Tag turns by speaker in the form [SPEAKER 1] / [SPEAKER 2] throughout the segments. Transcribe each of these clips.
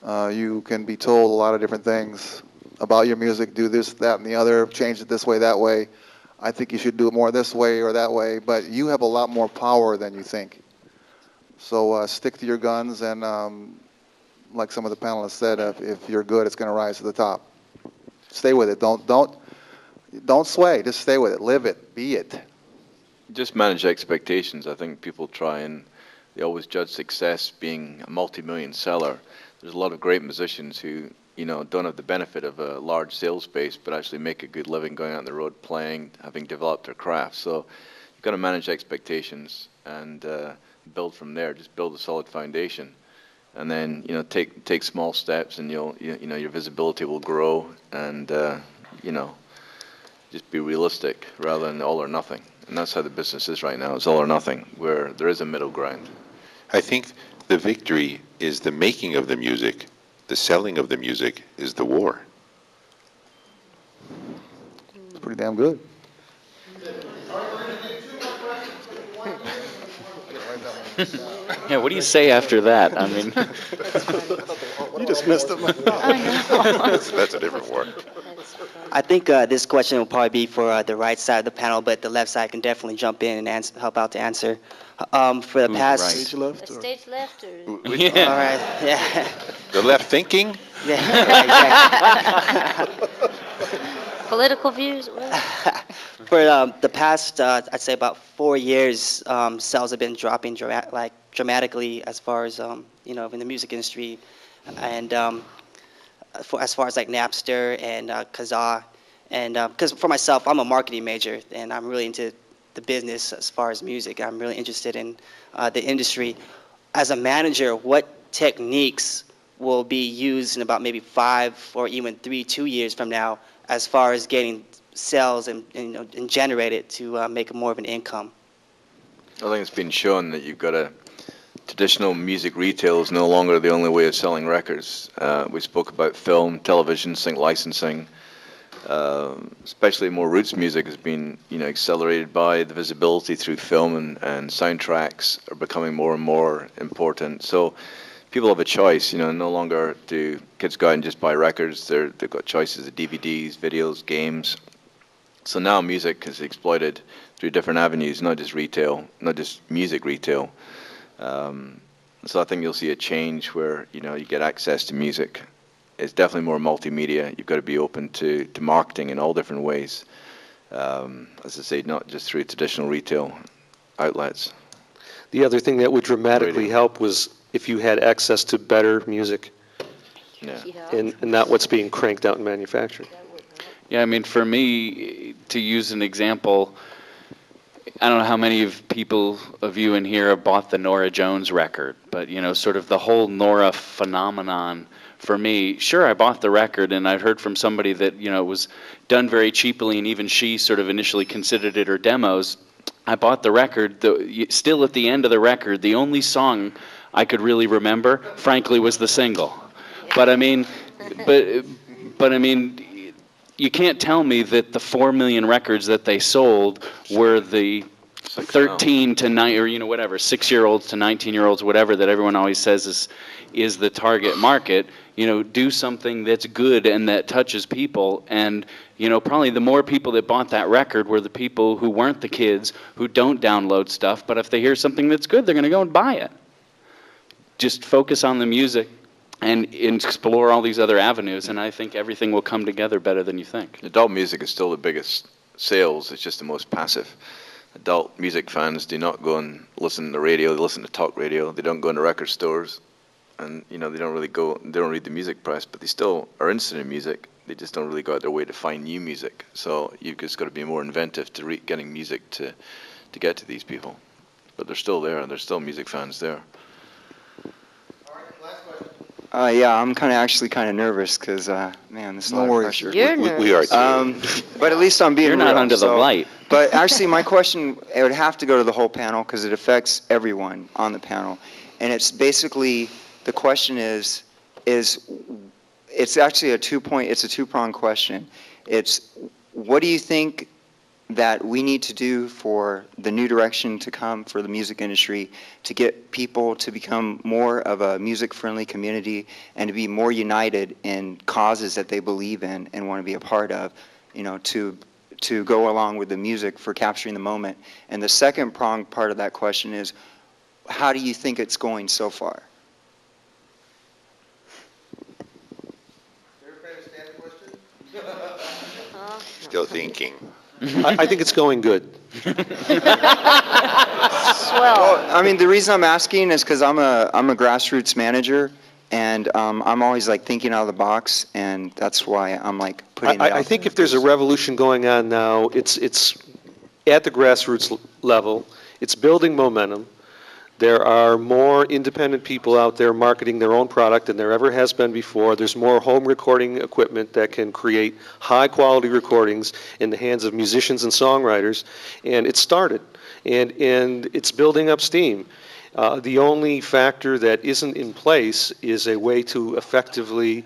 [SPEAKER 1] You can be told a lot of different things about your music. Do this, that, and the other. Change it this way, that way. I think you should do it more this way or that way. But you have a lot more power than you think. So stick to your guns, and like some of the panelists said, if you're good, it's going to rise to the top. Stay with it. Don't sway. Just stay with it. Live it. Be it.
[SPEAKER 2] Just manage expectations. I think people try and they always judge success being a multi-million seller. There's a lot of great musicians who, don't have the benefit of a large sales base, but actually make a good living going out on the road playing, having developed their craft. So you've got to manage expectations and build from there. Just build a solid foundation, and then take small steps, and your visibility will grow, and just be realistic rather than all or nothing. And that's how the business is right now. It's all or nothing, where there is a middle ground.
[SPEAKER 3] I think the victory is the making of the music. The selling of the music is the war.
[SPEAKER 1] It's pretty damn good.
[SPEAKER 4] Yeah, what do you say after that? I mean,
[SPEAKER 1] You just missed him.
[SPEAKER 3] That's a different war.
[SPEAKER 5] I think this question will probably be for the right side of the panel, but the left side can definitely jump in and help out to answer. For the past...
[SPEAKER 1] Stage left?
[SPEAKER 6] A stage left or?
[SPEAKER 4] yeah.
[SPEAKER 5] All right, yeah.
[SPEAKER 3] The left thinking?
[SPEAKER 5] Yeah, exactly.
[SPEAKER 6] Political views?
[SPEAKER 5] For the past, I'd say about 4 years, sales have been dropping dramatically as far as, in the music industry. And as far as like Napster and Kazaa. And because for myself, I'm a marketing major, and I'm really into the business as far as music. I'm really interested in the industry. As a manager, what techniques will be used in about maybe 5 or even 2 years from now as far as getting sales and generate it to make more of an income?
[SPEAKER 2] I think it's been shown that traditional music retail is no longer the only way of selling records. We spoke about film, television, sync licensing. Especially more roots music has been, accelerated by the visibility through film, and soundtracks are becoming more and more important. So people have a choice. No longer do kids go out and just buy records. They've got choices of DVDs, videos, games. So now music is exploited through different avenues, not just retail, not just music retail. So I think you'll see a change where you get access to music. It's definitely more multimedia. You've got to be open to marketing in all different ways. As I say, not just through traditional retail outlets.
[SPEAKER 7] The other thing that would dramatically help was if you had access to better music, and not what's being cranked out and manufactured.
[SPEAKER 4] Yeah, I mean, for me, to use an example, I don't know how many of you in here have bought the Norah Jones record, but sort of the whole Norah phenomenon. For me, sure, I bought the record, and I'd heard from somebody that it was done very cheaply, and even she sort of initially considered it her demos. I bought the record. Still at the end of the record, the only song I could really remember, frankly, was the single. But I mean, you can't tell me that the 4 million records that they sold were the 13 to 9 or whatever 6-year-olds to 19-year-olds, whatever that everyone always says is the target market. Do something that's good and that touches people. And probably the more people that bought that record were the people who weren't the kids who don't download stuff. But if they hear something that's good, they're going to go and buy it. Just focus on the music and explore all these other avenues, and I think everything will come together better than you think.
[SPEAKER 2] Adult music is still the biggest sales. It's just the most passive. Adult music fans do not go and listen to the radio. They listen to talk radio. They don't go into record stores, and they don't read the music press, but they still are interested in music. They just don't really go out their way to find new music. So you've just got to be more inventive to getting music to get to these people. But they're still there, and there's still music fans there.
[SPEAKER 8] Yeah, I'm actually kind of nervous because, man, this is a lot of pressure.
[SPEAKER 6] You're nervous.
[SPEAKER 3] We are too.
[SPEAKER 8] But at least I'm being
[SPEAKER 4] You're not
[SPEAKER 8] real,
[SPEAKER 4] under the light.
[SPEAKER 8] But actually, my question, it would have to go to the whole panel because it affects everyone on the panel. And it's basically, the question is it's actually it's a two-pronged question. It's, what do you think that we need to do for the new direction to come for the music industry to get people to become more of a music-friendly community and to be more united in causes that they believe in and want to be a part of, to go along with the music for capturing the moment. And the second pronged part of that question is, how do you think it's going so far?
[SPEAKER 3] Still thinking.
[SPEAKER 7] I think it's going good.
[SPEAKER 8] Well, I mean, the reason I'm asking is because I'm a grassroots manager, and I'm always like thinking out of the box, and that's why I'm like putting it out
[SPEAKER 7] I think
[SPEAKER 8] there.
[SPEAKER 7] if there's a revolution going on now, it's at the grassroots level. It's building momentum. There are more independent people out there marketing their own product than there ever has been before. There's more home recording equipment that can create high-quality recordings in the hands of musicians and songwriters, and it started, and it's building up steam. The only factor that isn't in place is a way to effectively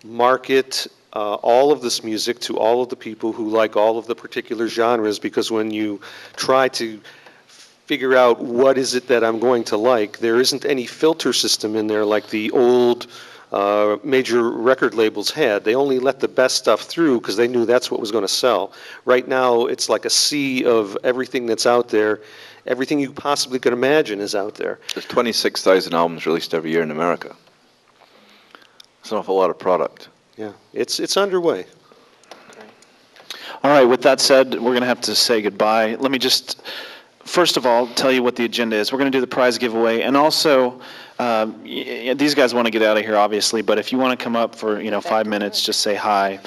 [SPEAKER 7] market all of this music to all of the people who like all of the particular genres, because when you try to figure out what is it that I'm going to like, there isn't any filter system in there like the old major record labels had. They only let the best stuff through because they knew that's what was going to sell. Right now, it's like a sea of everything that's out there. Everything you possibly could imagine is out there.
[SPEAKER 2] There's 26,000 albums released every year in America. It's an awful lot of product.
[SPEAKER 7] Yeah, it's underway.
[SPEAKER 9] All right, with that said, we're going to have to say goodbye. Let me just, first of all, tell you what the agenda is. We're going to do the prize giveaway, and also, these guys want to get out of here, obviously, but if you want to come up for 5 minutes, just say hi,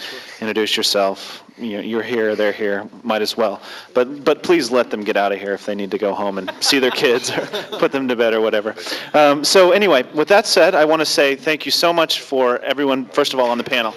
[SPEAKER 9] introduce yourself. You're here, they're here, might as well. But please let them get out of here if they need to go home and see their kids or put them to bed or whatever. So anyway, with that said, I want to say thank you so much for everyone, first of all, on the panel.